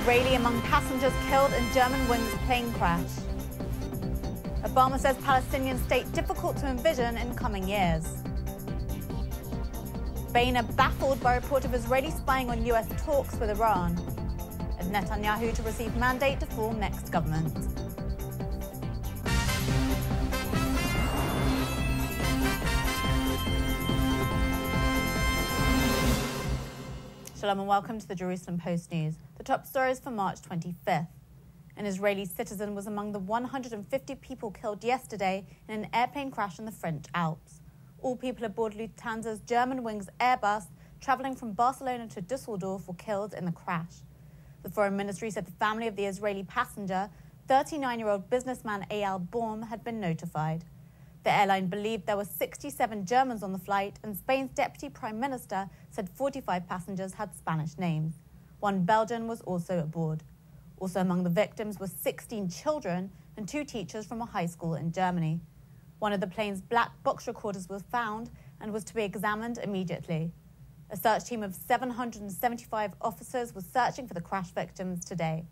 Israeli among passengers killed in Germanwings plane crash. Obama says Palestinian state difficult to envision in coming years. Boehner baffled by report of Israeli spying on US talks with Iran. And Netanyahu to receive mandate to form next government. Shalom and welcome to the Jerusalem Post News. The top stories for March 25th. An Israeli citizen was among the 150 people killed yesterday in an airplane crash in the French Alps. All people aboard Lufthansa's Germanwings Airbus travelling from Barcelona to Düsseldorf were killed in the crash. The Foreign Ministry said the family of the Israeli passenger, 39-year-old businessman Eyal Baum, had been notified. The airline believed there were 67 Germans on the flight, and Spain's Deputy Prime Minister said 45 passengers had Spanish names. One Belgian was also aboard. Also among the victims were 16 children and 2 teachers from a high school in Germany. One of the plane's black box recorders was found and was to be examined immediately. A search team of 775 officers was searching for the crash victims today.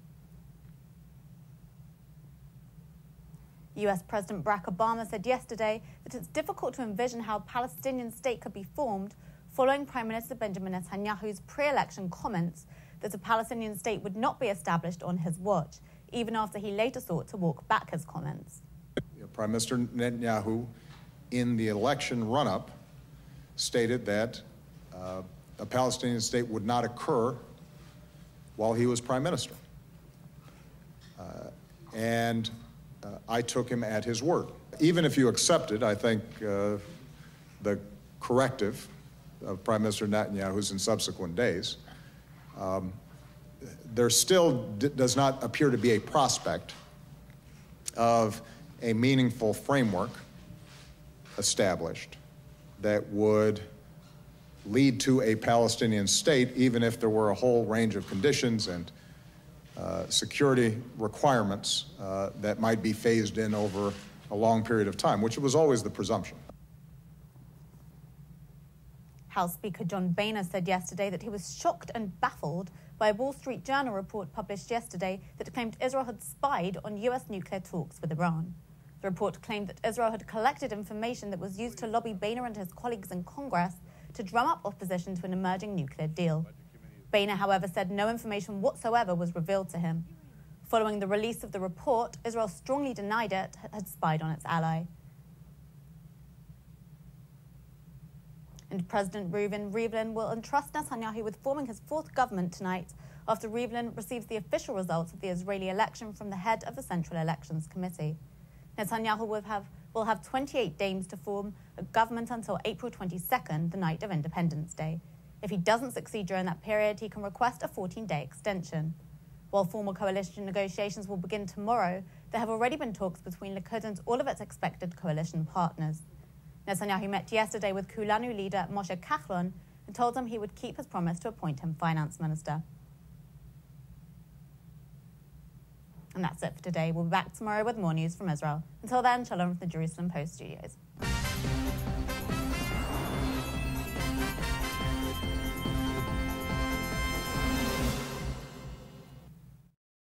US President Barack Obama said yesterday that it's difficult to envision how a Palestinian state could be formed following Prime Minister Benjamin Netanyahu's pre-election comments that a Palestinian state would not be established on his watch, even after he later sought to walk back his comments. Prime Minister Netanyahu, in the election run-up, stated that a Palestinian state would not occur while he was Prime Minister. I took him at his word. Even if you accepted, I think, the corrective of Prime Minister Netanyahu's in subsequent days, there still does not appear to be a prospect of a meaningful framework established that would lead to a Palestinian state, even if there were a whole range of conditions and security requirements that might be phased in over a long period of time, which was always the presumption. House Speaker John Boehner said yesterday that he was shocked and baffled by a Wall Street Journal report published yesterday that claimed Israel had spied on US nuclear talks with Iran. The report claimed that Israel had collected information that was used to lobby Boehner and his colleagues in Congress to drum up opposition to an emerging nuclear deal. Boehner, however, said no information whatsoever was revealed to him. Following the release of the report, Israel strongly denied it had spied on its ally. And President Reuven Rivlin will entrust Netanyahu with forming his 4th government tonight after Rivlin receives the official results of the Israeli election from the head of the Central Elections Committee. Netanyahu will have 28 days to form a government until April 22nd, the night of Independence Day. If he doesn't succeed during that period, he can request a 14-day extension. While formal coalition negotiations will begin tomorrow, there have already been talks between Likud and all of its expected coalition partners. Netanyahu met yesterday with Kulanu leader Moshe Kahlon and told him he would keep his promise to appoint him finance minister. And that's it for today. We'll be back tomorrow with more news from Israel. Until then, shalom from the Jerusalem Post Studios.